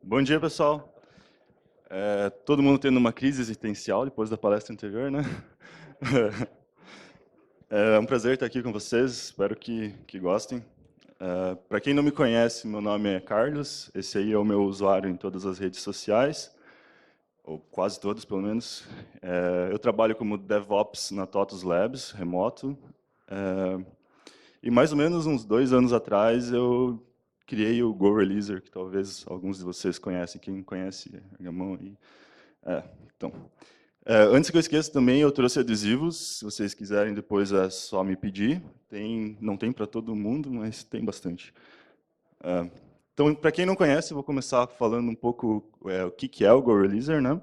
Bom dia, pessoal. Todo mundo tendo uma crise existencial depois da palestra anterior, né? É um prazer estar aqui com vocês, espero que gostem. Para quem não me conhece, meu nome é Carlos, esse aí é o meu usuário em todas as redes sociais, ou quase todas, pelo menos. Eu trabalho como DevOps na TOTUS Labs, remoto. E mais ou menos uns 2 anos atrás eu criei o Go Releaser, que talvez alguns de vocês conhecem. Quem conhece, ergue a mão aí. É, então. Antes que eu esqueça também, eu trouxe adesivos. Se vocês quiserem, depois é só me pedir. Não tem para todo mundo, mas tem bastante. Então, para quem não conhece, eu vou começar falando um pouco o que é o Go Releaser, né?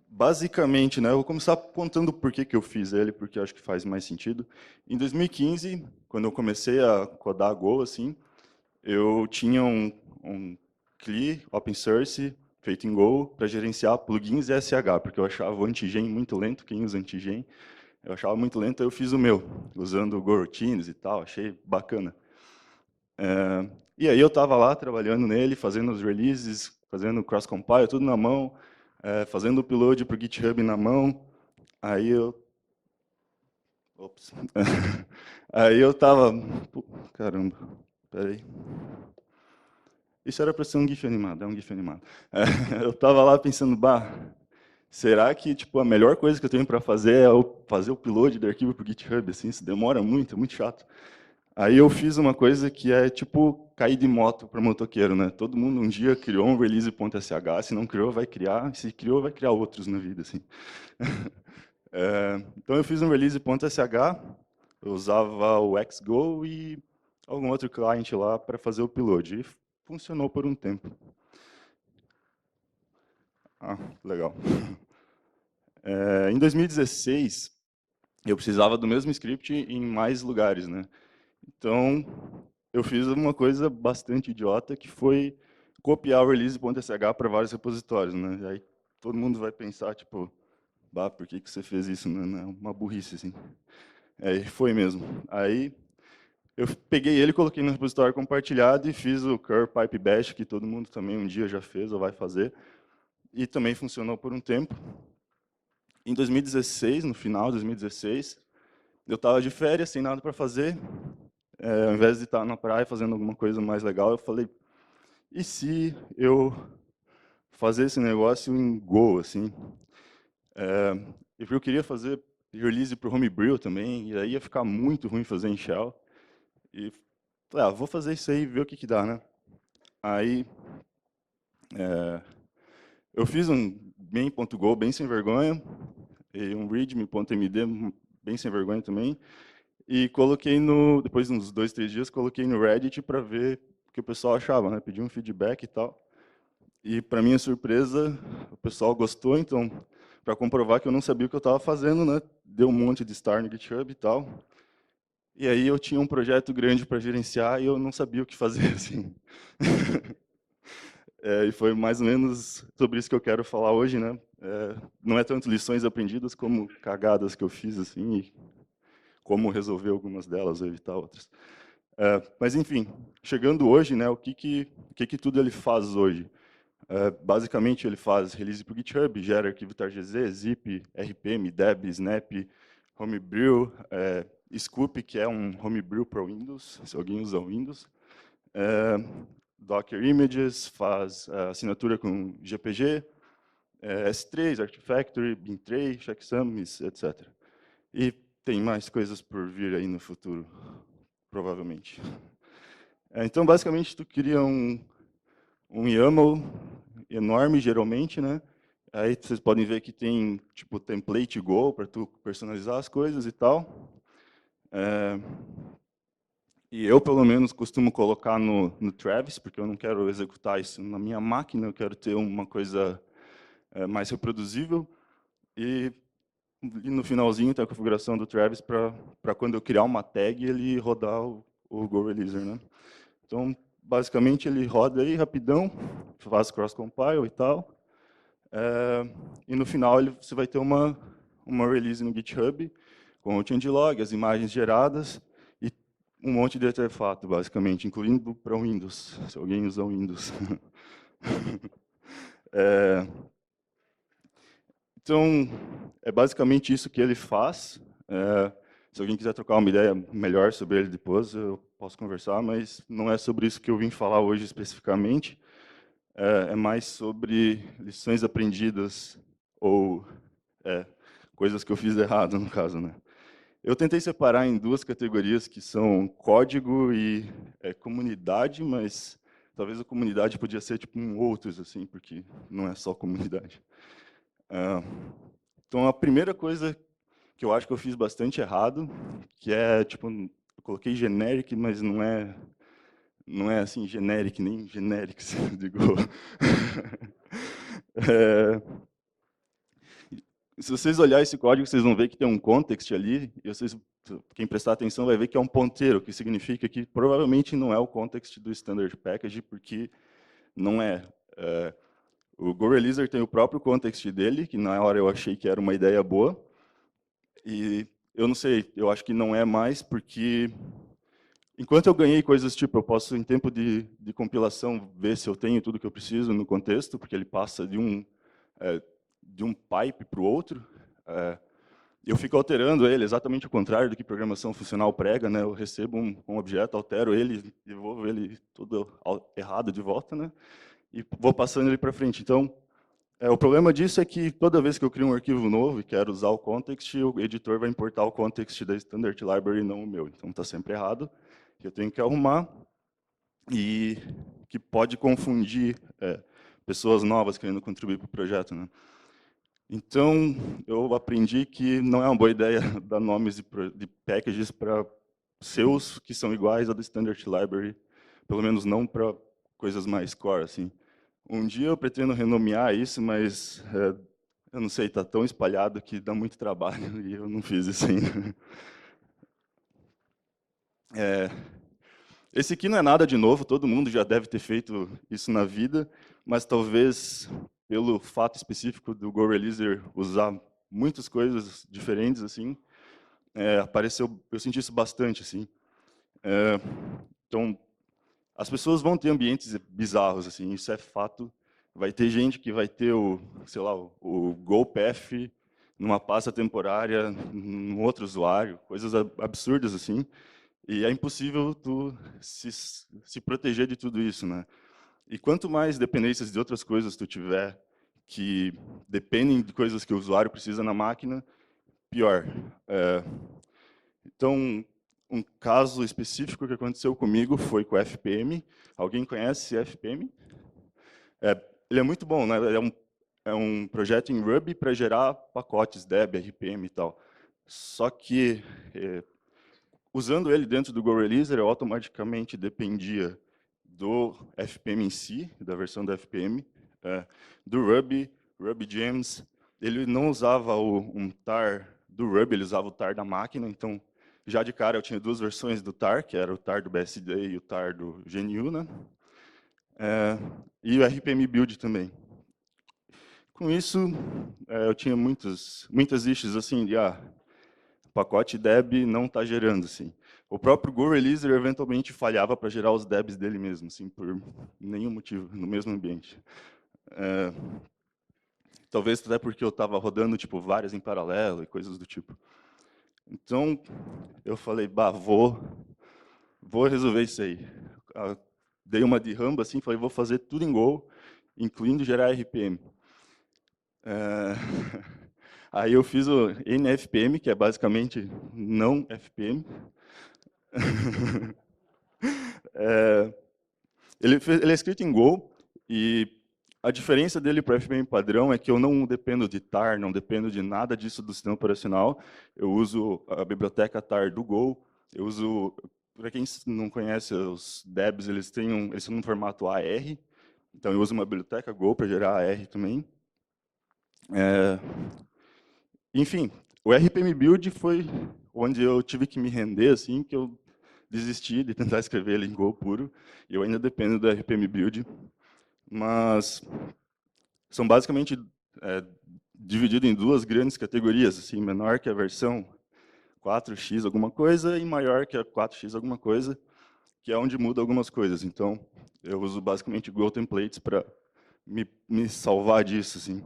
Basicamente, né, eu vou começar contando por que eu fiz ele, porque eu acho que faz mais sentido. Em 2015, quando eu comecei a codar Go, assim, eu tinha um CLI open source feito em Go para gerenciar plugins e SH, porque eu achava o Antigen muito lento. Quem usa Antigen, eu achava muito lento, aí eu fiz o meu, usando o Go Routines e tal, achei bacana. E aí eu estava lá trabalhando nele, fazendo os releases, fazendo cross-compile, tudo na mão, fazendo o upload para o GitHub na mão. Aí eu... Ops. Aí eu estava... Caramba, peraí. Isso era para ser um GIF animado, é um GIF animado. Eu estava lá pensando, será que tipo a melhor coisa que eu tenho para fazer é fazer o upload do arquivo para o GitHub? Assim, isso demora muito, é muito chato. Aí eu fiz uma coisa que é tipo cair de moto para motoqueiro, né? Todo mundo um dia criou um release.sh, se não criou, vai criar, se criou, vai criar outros na vida, assim. Então eu fiz um release.sh, eu usava o Xgo e algum outro client lá para fazer o upload. E funcionou por um tempo. Legal. Em 2016, eu precisava do mesmo script em mais lugares, né? Então, eu fiz uma coisa bastante idiota, que foi copiar o release.sh para vários repositórios, né? E aí todo mundo vai pensar, tipo, por que você fez isso? Né? É uma burrice, assim. E foi mesmo. Aí eu peguei ele, coloquei no repositório compartilhado e fiz o curl pipe bash, que todo mundo também um dia já fez ou vai fazer. E também funcionou por um tempo. Em 2016, no final de 2016, eu estava de férias, sem nada para fazer. Ao invés de estar na praia fazendo alguma coisa mais legal, eu falei, e se eu fazer esse negócio em Go, assim? Eu queria fazer release para o Homebrew também, e aí ia ficar muito ruim fazer em Shell. E falei, vou fazer isso aí e ver o que dá, né? Aí eu fiz um main.go bem sem vergonha, e um readme.md bem sem vergonha também, e coloquei depois de uns 2, 3 dias, coloquei no Reddit para ver o que o pessoal achava, né? Pedi um feedback e tal. E, para minha surpresa, o pessoal gostou, então, para comprovar que eu não sabia o que eu estava fazendo, né? Deu um monte de star no GitHub e tal. E aí eu tinha um projeto grande para gerenciar e eu não sabia o que fazer, assim. E foi mais ou menos sobre isso que eu quero falar hoje, né? Não é tanto lições aprendidas como cagadas que eu fiz, assim, e como resolver algumas delas ou evitar outras. Mas, enfim, chegando hoje, né, o que tudo ele faz hoje? Basicamente, ele faz release para o GitHub, gera arquivo targz, zip, RPM, deb, snap, homebrew, scoop, que é um homebrew para Windows, se alguém usa Windows. Docker Images, faz assinatura com GPG, S3, Artifactory, Bintray, Checksums, etc. E tem mais coisas por vir aí no futuro, provavelmente. Então, basicamente, tu cria um YAML enorme, geralmente, né? Aí vocês podem ver que tem, tipo, template Go para tu personalizar as coisas e tal. E eu, pelo menos, costumo colocar no Travis, porque eu não quero executar isso na minha máquina, eu quero ter uma coisa mais reproduzível. E, no finalzinho tem a configuração do Travis para quando eu criar uma tag, ele rodar o Go Releaser, né? Então, basicamente, ele roda aí rapidão, faz cross-compile e tal. E no final você vai ter uma release no GitHub, com o changelog, as imagens geradas, e um monte de artefato, basicamente, incluindo para o Windows, se alguém usa o Windows. É, então, é basicamente isso que ele faz. Se alguém quiser trocar uma ideia melhor sobre ele depois, eu posso conversar, mas não é sobre isso que eu vim falar hoje especificamente. É mais sobre lições aprendidas ou é, coisas que eu fiz errado, no caso, né? Eu tentei separar em duas categorias que são código e comunidade, mas talvez a comunidade podia ser tipo outros assim, porque não é só comunidade. Ah, então a primeira coisa que eu acho que eu fiz bastante errado, que é tipo, eu coloquei generic, mas não é assim generic nem generics, digo. É, se vocês olharem esse código, vocês vão ver que tem um context ali, e vocês, quem prestar atenção vai ver que é um ponteiro, que significa que provavelmente não é o context do standard package, porque não é. O GoReleaser tem o próprio context dele, que na hora eu achei que era uma ideia boa, e eu não sei, eu acho que não é mais, porque enquanto eu ganhei coisas tipo, eu posso em tempo de compilação ver se eu tenho tudo que eu preciso no contexto, porque ele passa de um pipe para o outro, eu fico alterando ele exatamente o contrário do que programação funcional prega, né? Eu recebo um objeto, altero ele, devolvo ele tudo errado de volta, né? E vou passando ele para frente. Então, o problema disso é que toda vez que eu crio um arquivo novo e quero usar o context, o editor vai importar o context da standard library e não o meu. Então, está sempre errado. Eu tenho que arrumar e que pode confundir pessoas novas querendo contribuir para o projeto, né? Então, eu aprendi que não é uma boa ideia dar nomes de packages para seus que são iguais ao do Standard Library, pelo menos não para coisas mais core, assim. Um dia eu pretendo renomear isso, mas eu não sei, está tão espalhado que dá muito trabalho e eu não fiz isso ainda. É, esse aqui não é nada de novo, todo mundo já deve ter feito isso na vida, mas talvez pelo fato específico do GoReleaser usar muitas coisas diferentes, assim, apareceu, eu senti isso bastante, assim. Então, as pessoas vão ter ambientes bizarros, assim, isso é fato. Vai ter gente que vai ter sei lá, o GoPath numa pasta temporária, num outro usuário, coisas absurdas, assim. E é impossível tu se proteger de tudo isso, né? E quanto mais dependências de outras coisas tu tiver que dependem de coisas que o usuário precisa na máquina, pior. Então, um caso específico que aconteceu comigo foi com o FPM. Alguém conhece FPM? Ele é muito bom, né? É um projeto em Ruby para gerar pacotes Deb, RPM e tal. Só que usando ele dentro do GoReleaser, eu automaticamente dependia do FPM em si, da versão do FPM, do Ruby, RubyGems. Ele não usava um tar do Ruby, ele usava o tar da máquina, então já de cara eu tinha duas versões do tar, que era o tar do BSD e o tar do GNU, né? E o RPM Build também. Com isso, eu tinha muitas issues assim de o pacote Deb não está gerando, assim. O próprio GoReleaser eventualmente falhava para gerar os Debs dele mesmo, assim, por nenhum motivo, no mesmo ambiente. Talvez até porque eu estava rodando tipo várias em paralelo e coisas do tipo. Então, eu falei, bah, vou resolver isso aí. Dei uma de ramba assim, falei, vou fazer tudo em Go, incluindo gerar RPM. Aí eu fiz o NFPM, que é basicamente não FPM. Ele é escrito em Go e a diferença dele para o FPM padrão é que eu não dependo de tar, não dependo de nada disso do sistema operacional. Eu uso a biblioteca tar do Go. Eu uso, para quem não conhece os Debs, eles são no formato AR. Então eu uso uma biblioteca Go para gerar AR também. Enfim, o RPM Build foi onde eu tive que me render, assim, que eu desisti de tentar escrever ele em Go puro. Eu ainda dependo do RPM Build, mas são basicamente é, divididos em duas grandes categorias, assim, menor que a versão 4x alguma coisa e maior que a 4x alguma coisa, que é onde muda algumas coisas. Então, eu uso basicamente Go templates para me salvar disso, assim.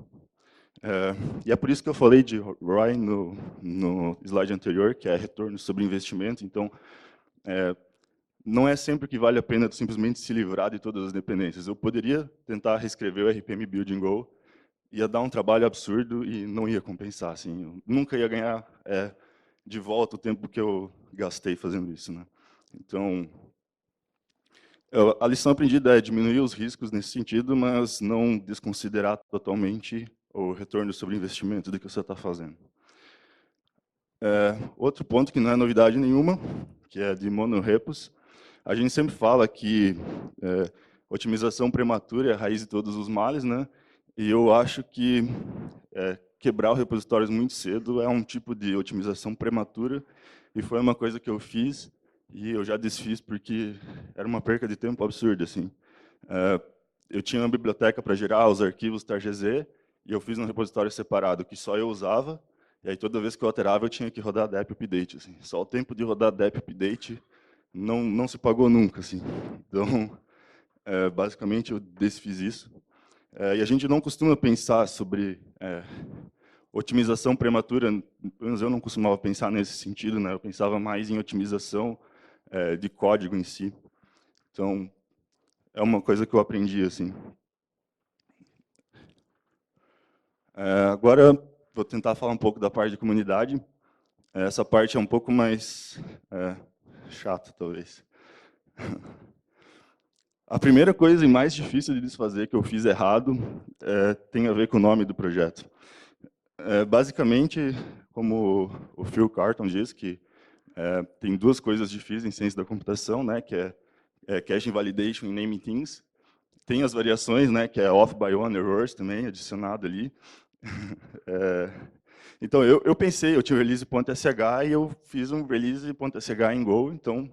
E é por isso que eu falei de ROI no slide anterior, que é retorno sobre investimento. Então, não é sempre que vale a pena simplesmente se livrar de todas as dependências. Eu poderia tentar reescrever o RPM Build in Go, ia dar um trabalho absurdo e não ia compensar. Assim, eu nunca ia ganhar de volta o tempo que eu gastei fazendo isso, né? Então, a lição aprendida é diminuir os riscos nesse sentido, mas não desconsiderar totalmente o retorno sobre investimento do que você está fazendo. Outro ponto que não é novidade nenhuma, que é de monorepos. A gente sempre fala que otimização prematura é a raiz de todos os males, né? E eu acho que quebrar o repositórios muito cedo é um tipo de otimização prematura, e foi uma coisa que eu fiz e eu já desfiz porque era uma perca de tempo absurda, assim. Eu tinha uma biblioteca para gerar os arquivos targz e eu fiz um repositório separado que só eu usava, e aí toda vez que eu alterava eu tinha que rodar dep update, assim. Só o tempo de rodar dep update não se pagou nunca, assim. Então, basicamente eu desfiz isso. E a gente não costuma pensar sobre otimização prematura, pelo menos eu não costumava pensar nesse sentido, né? Eu pensava mais em otimização de código em si. Então, é uma coisa que eu aprendi, assim. Agora, vou tentar falar um pouco da parte de comunidade. Essa parte é um pouco mais chata, talvez. A primeira coisa e mais difícil de desfazer que eu fiz errado tem a ver com o nome do projeto. Basicamente, como o Phil Carton diz, que tem duas coisas difíceis em ciência da computação, né, que é caching validation e naming things. Tem as variações, né, que é off by one errors também, adicionado ali. Então, eu pensei, eu tinha o release.sh e eu fiz um release.sh em Go, então,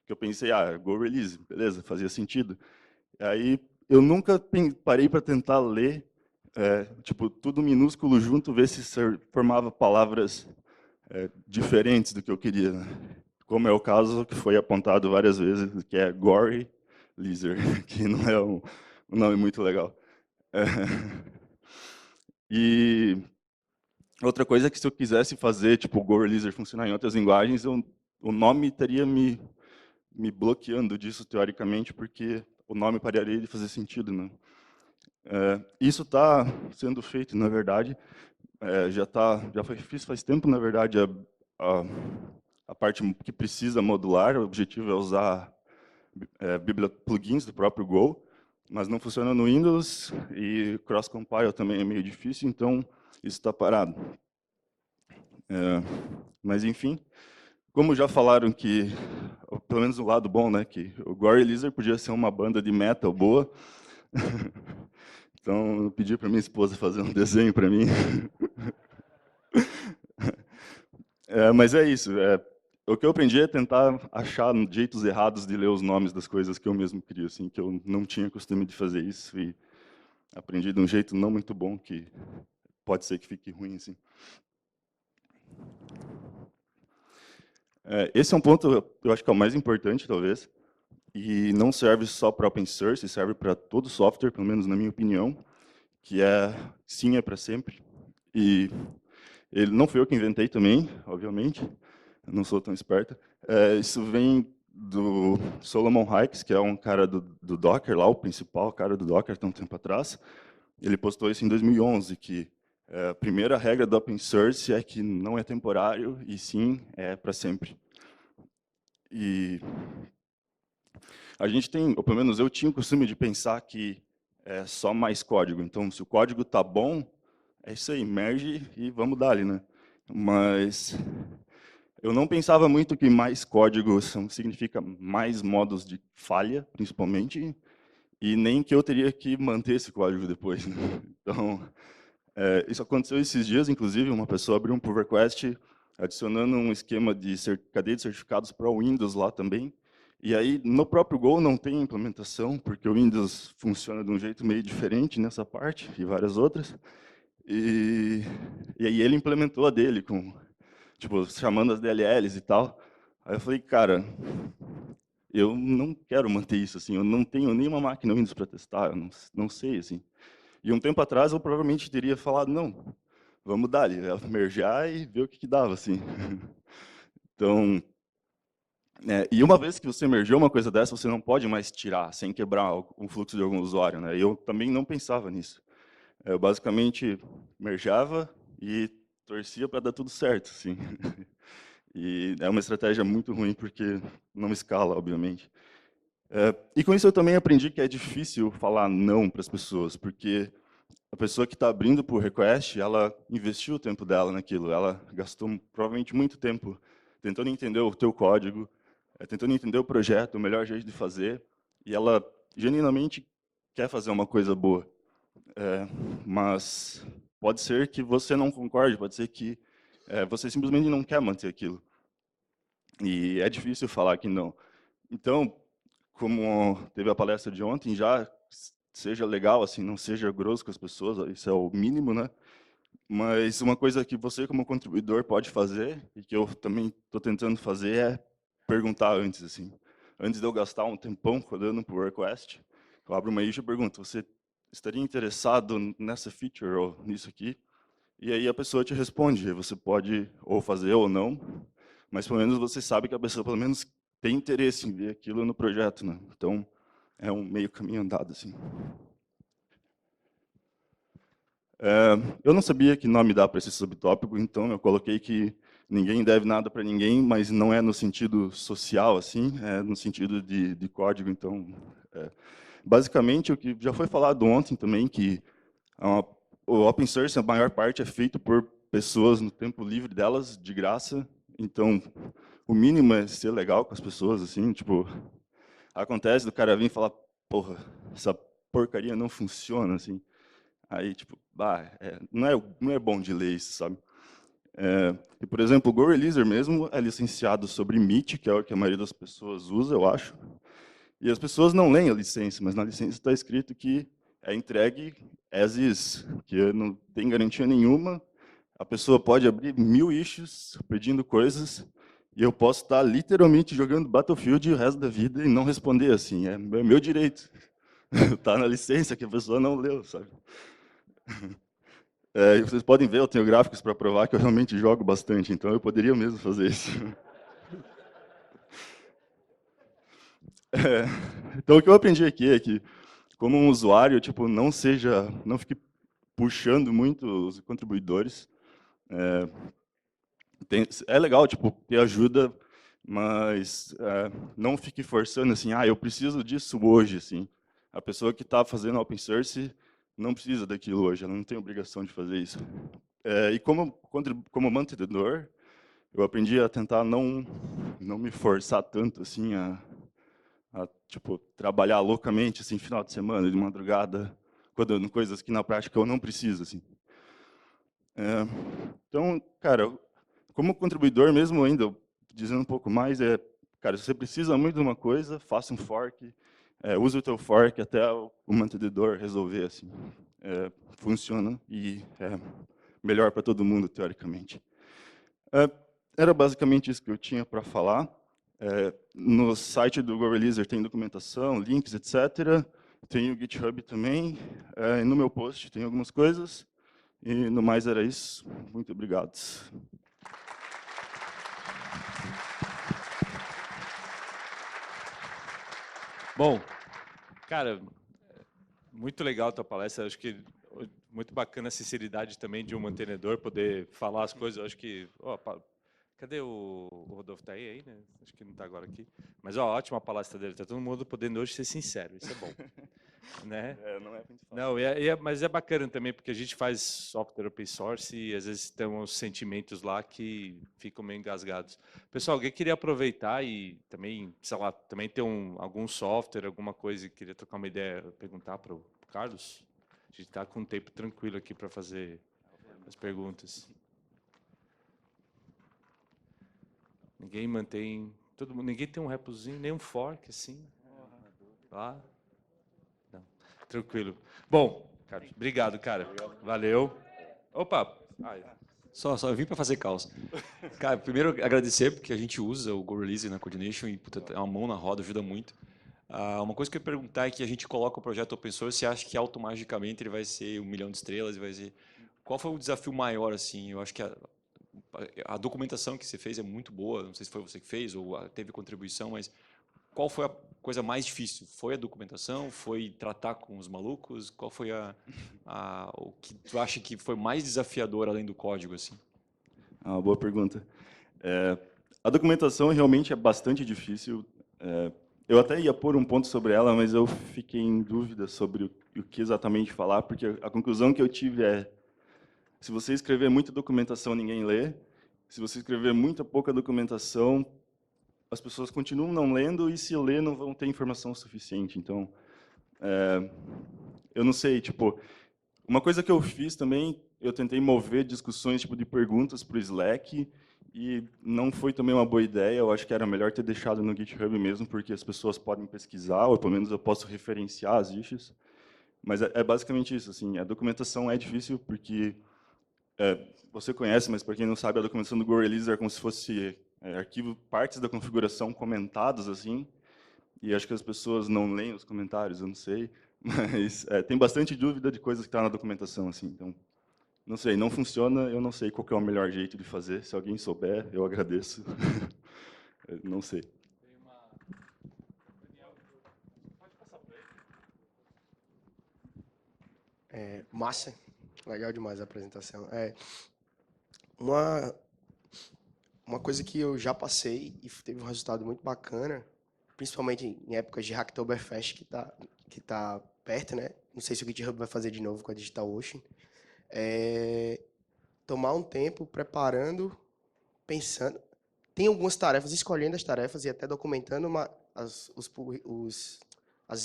que eu pensei, Go release, beleza, fazia sentido. Aí, eu nunca parei para tentar ler, tipo, tudo minúsculo junto, ver se formava palavras diferentes do que eu queria, né? Como é o caso que foi apontado várias vezes, que é Gory Lizard, que não é um nome muito legal. E outra coisa é que se eu quisesse fazer tipo o Gory Lizard funcionar em outras linguagens, o nome teria me bloqueando disso teoricamente, porque o nome pararia de fazer sentido, né? Isso está sendo feito, na verdade, já foi fiz faz tempo, na verdade, a parte que precisa modular. O objetivo é usar plugins do próprio Go, mas não funciona no Windows e cross-compile também é meio difícil, então isso está parado. Mas, enfim, como já falaram que, pelo menos o lado bom, né, que o Gory Lizard podia ser uma banda de metal boa, então eu pedi para minha esposa fazer um desenho para mim. Mas é isso. O que eu aprendi é tentar achar jeitos errados de ler os nomes das coisas que eu mesmo crio, assim, que eu não tinha costume de fazer isso e aprendi de um jeito não muito bom, que pode ser que fique ruim, assim. Esse é um ponto, eu acho que é o mais importante, talvez, e não serve só para open source, serve para todo software, pelo menos na minha opinião, que sim, é para sempre. E ele não foi eu que inventei também, obviamente, eu não sou tão esperto. Isso vem do Solomon Hykes, que é um cara do Docker, lá, o principal cara do Docker, há um tempo atrás. Ele postou isso em 2011, que a primeira regra do open source é que não é temporário, e sim, é para sempre. E a gente tem, ou pelo menos eu tinha o costume de pensar que é só mais código. Então, se o código tá bom, é isso aí, merge e vamos dar ali, né? Mas eu não pensava muito que mais código significa mais modos de falha, principalmente, e nem que eu teria que manter esse código depois, né? Então, isso aconteceu esses dias, inclusive, uma pessoa abriu um pull request adicionando um esquema de cadeia de certificados para o Windows lá também. E aí, no próprio Go não tem implementação, porque o Windows funciona de um jeito meio diferente nessa parte e várias outras. E aí ele implementou a dele com tipo, chamando as DLLs e tal. Aí eu falei, cara, eu não quero manter isso, assim, eu não tenho nenhuma máquina Windows para testar, eu não sei, assim. E um tempo atrás eu provavelmente teria falado, não, vamos dar ali, mergear e ver o que dava, assim. Então, e uma vez que você mergeu uma coisa dessa, você não pode mais tirar sem quebrar o fluxo de algum usuário, né? E eu também não pensava nisso. Eu basicamente mergeava e torcia para dar tudo certo, assim. E é uma estratégia muito ruim porque não escala, obviamente. E com isso eu também aprendi que é difícil falar não para as pessoas, porque a pessoa que está abrindo por request, ela investiu o tempo dela naquilo, ela gastou provavelmente muito tempo tentando entender o teu código, tentando entender o projeto, o melhor jeito de fazer, e ela genuinamente quer fazer uma coisa boa. Mas pode ser que você não concorde, pode ser que você simplesmente não quer manter aquilo. E é difícil falar que não. Então, como teve a palestra de ontem, já seja legal, assim, não seja grosso com as pessoas, isso é o mínimo, né? Mas uma coisa que você, como contribuidor, pode fazer, e que eu também estou tentando fazer, é perguntar antes, assim. Antes de eu gastar um tempão rodando por request, eu abro uma issue e pergunto, você estaria interessado nessa feature ou nisso aqui? E aí a pessoa te responde, você pode ou fazer ou não, mas pelo menos você sabe que a pessoa pelo menos tem interesse em ver aquilo no projeto, né? Então, é um meio caminho andado, assim. Eu não sabia que nome dar para esse subtópico, então eu coloquei que ninguém deve nada para ninguém, mas não é no sentido social, assim, é no sentido de código. Então, é, basicamente, o que já foi falado ontem também, que o open source, a maior parte, é feito por pessoas no tempo livre delas, de graça. Então, o mínimo é ser legal com as pessoas, assim, tipo, acontece do cara vir e falar, porra, essa porcaria não funciona, assim. Aí, tipo, não é bom de ler isso, sabe? E, por exemplo, o Go Releaser mesmo é licenciado sobre MIT, que é o que a maioria das pessoas usa, eu acho. E as pessoas não leem a licença, mas na licença está escrito que é entregue as is, que não tem garantia nenhuma. A pessoa pode abrir 1000 issues pedindo coisas, e eu posso estar literalmente jogando Battlefield o resto da vida e não responder assim. É meu direito. Está na licença que a pessoa não leu, sabe? E vocês podem ver, eu tenho gráficos para provar que eu realmente jogo bastante, então eu poderia mesmo fazer isso. É, então o que eu aprendi aqui é que, como um usuário, tipo, não fique puxando muito os contribuidores. É legal, tipo, ter ajuda, mas não fique forçando assim, eu preciso disso hoje, assim. A pessoa que está fazendo open source não precisa daquilo hoje, ela não tem obrigação de fazer isso. E como mantenedor, eu aprendi a tentar não me forçar tanto assim tipo trabalhar loucamente assim final de semana, de madrugada, quando coisas que na prática eu não preciso assim. É, então, cara, como contribuidor mesmo ainda dizendo um pouco mais cara, se você precisa muito de uma coisa, faça um fork, use o teu fork até o mantenedor resolver assim. Funciona e é melhor para todo mundo teoricamente. É, Era basicamente isso que eu tinha para falar. No site do GoReleaser tem documentação, links, etc. Tem o GitHub também. E no meu post tem algumas coisas. E no mais era isso. Muito obrigado. Bom, cara, muito legal a tua palestra. Acho que muito bacana a sinceridade também de um mantenedor poder falar as coisas. Eu acho que. Cadê o Rodolfo? Tá aí, né? Acho que não está agora aqui. Mas, ótima a palestra dele. Tá todo mundo podendo hoje ser sincero. Isso é bom. Né? Não é muito fácil. Não, mas é bacana também, porque a gente faz software open source e às vezes tem uns sentimentos lá que ficam meio engasgados. Pessoal, alguém queria aproveitar e também, sei lá, também ter algum software, alguma coisa e queria trocar uma ideia, perguntar para o Carlos? A gente está com um tempo tranquilo aqui para fazer as perguntas. Ninguém mantém, ninguém tem um repozinho, nem um fork assim, lá? Não, tranquilo. Bom, Carlos, obrigado, cara. Valeu. Opa! Ai. Só eu vim para fazer caos. Cara, primeiro agradecer, porque a gente usa o Go Release na Coordination e puta, é uma mão na roda, ajuda muito. Uma coisa que eu ia perguntar é que a gente coloca o projeto open source e acha que automaticamente ele vai ser 1 milhão de estrelas e vai ser... Qual foi o desafio maior, assim? Eu acho que a documentação que você fez é muito boa, não sei se foi você que fez ou teve contribuição, mas qual foi a coisa mais difícil? Foi a documentação? Foi tratar com os malucos? Qual foi o que tu acha que foi mais desafiador além do código, assim? Boa pergunta. A documentação realmente é bastante difícil. Eu até ia pôr um ponto sobre ela, mas eu fiquei em dúvida sobre o que exatamente falar, porque a conclusão que eu tive é: se você escrever muita documentação, ninguém lê. Se você escrever muita pouca documentação, as pessoas continuam não lendo, e se lê, não vão ter informação suficiente. Então, eu não sei, tipo, uma coisa que eu fiz também, eu tentei mover discussões tipo de perguntas para o Slack, e não foi também uma boa ideia. Eu acho que era melhor ter deixado no GitHub mesmo, porque as pessoas podem pesquisar, ou pelo menos eu posso referenciar as issues. Mas é basicamente isso, assim, a documentação é difícil porque você conhece, mas para quem não sabe, a documentação do Go Release é como se fosse arquivo, partes da configuração comentados assim, e acho que as pessoas não leem os comentários, eu não sei, mas tem bastante dúvida de coisas que estão na documentação, assim, então, não sei, não funciona, eu não sei qual que é o melhor jeito de fazer, se alguém souber, eu agradeço. Não sei. Massa, legal demais a apresentação. Uma, uma coisa que eu já passei e teve um resultado muito bacana, principalmente em épocas de Hacktoberfest, que tá perto, né? Não sei se o GitHub vai fazer de novo com a DigitalOcean. É tomar um tempo preparando, pensando. Tem algumas tarefas, escolhendo as tarefas e até documentando as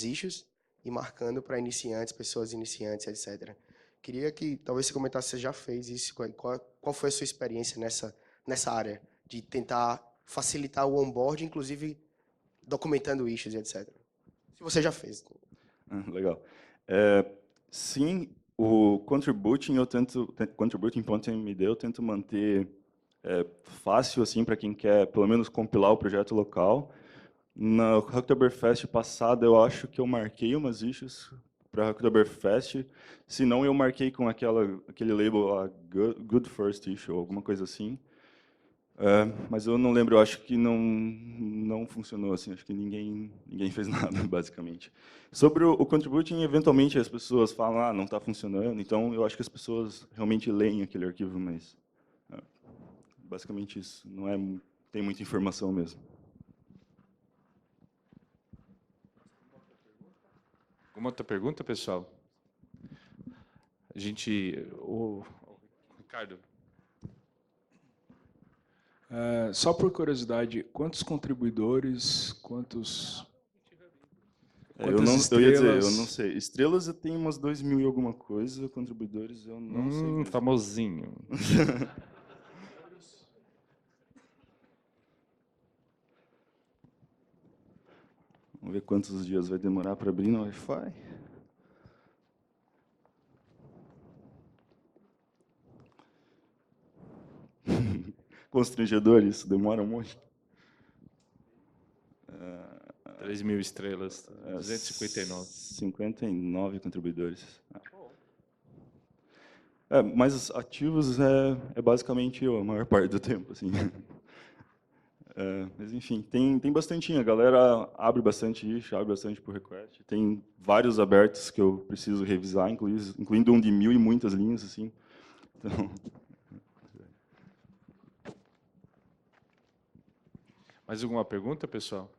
issues e marcando para iniciantes, pessoas iniciantes, etc. Queria que talvez você comentasse se você já fez isso, qual foi a sua experiência nessa área de tentar facilitar o onboard, inclusive documentando issues e etc. Se você já fez. Legal. Sim, o contributing.md eu tento manter fácil assim para quem quer pelo menos compilar o projeto local. Na Hacktoberfest passada, eu acho que eu marquei umas issues para Hacktoberfest. Se não, eu marquei com aquele label lá, Good First Issue, alguma coisa assim. Mas eu não lembro, eu acho que não funcionou assim, acho que ninguém fez nada, basicamente. Sobre o contributing, eventualmente as pessoas falam, não está funcionando, então eu acho que as pessoas realmente leem aquele arquivo, mas basicamente isso, tem muita informação mesmo. Alguma outra pergunta, pessoal? O Ricardo. Só por curiosidade, quantos contribuidores, quantas Eu ia dizer, eu estrelas? não sei. Estrelas eu tenho umas 2.000 e alguma coisa, contribuidores eu não sei mesmo. Famosinho. Vamos ver quantos dias vai demorar para abrir no Wi-Fi. Constrangedor isso, demora um monte. 3.000 estrelas, 259. 59 contribuidores. Mas os ativos é basicamente eu, a maior parte do tempo. Assim. Mas, enfim, tem bastantinho. A galera abre bastante issue, abre bastante por request. Tem vários abertos que eu preciso revisar, incluindo um de 1.000 e muitas linhas. Assim. Então... Mais alguma pergunta, pessoal?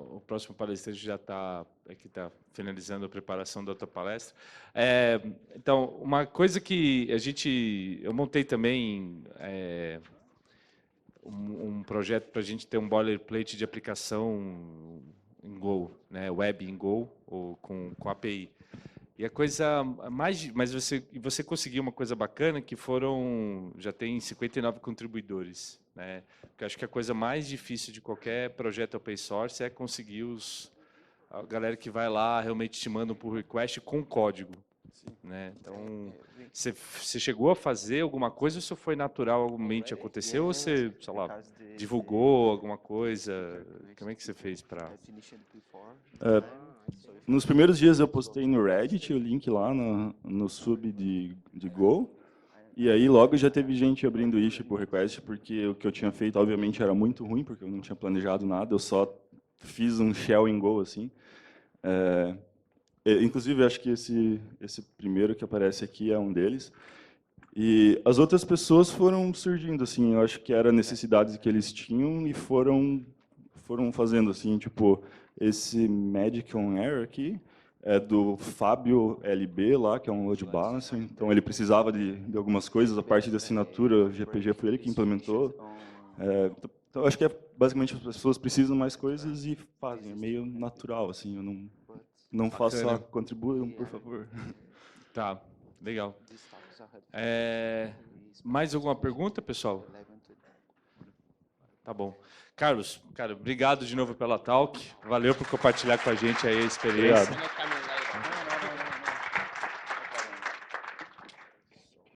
O próximo palestrante já está finalizando a preparação da outra palestra. Então, uma coisa que eu montei também um projeto para a gente ter um boilerplate de aplicação em Go, né, web em Go, ou com API. E a coisa mas você conseguiu uma coisa bacana que já tem 59 contribuidores, né? Porque acho que a coisa mais difícil de qualquer projeto open source é conseguir a galera que vai lá realmente te mandam por request com código. né? Então, você chegou a fazer alguma coisa ou isso foi naturalmente aconteceu ou você, sei lá, divulgou alguma coisa? Como é que você fez para... Nos primeiros dias eu postei no Reddit o link lá no sub de Go. E aí logo já teve gente abrindo issue por request, porque o que eu tinha feito, obviamente, era muito ruim, porque eu não tinha planejado nada, eu só fiz um shell em Go, assim. Inclusive, acho que esse primeiro que aparece aqui é um deles. E as outras pessoas foram surgindo, assim, eu acho que era necessidades que eles tinham e foram fazendo, assim, tipo, esse Magic on Air aqui, é do Fábio LB lá, que é um load balancer. Então ele precisava de algumas coisas, a parte da assinatura GPG foi ele que implementou. Então acho que basicamente as pessoas precisam mais coisas e fazem, é meio natural assim, eu não faço só contribuam, por favor. Tá, legal. Mais alguma pergunta, pessoal? Tá bom. Carlos, cara, obrigado de novo pela talk. Valeu por compartilhar com a gente aí a experiência. Obrigado.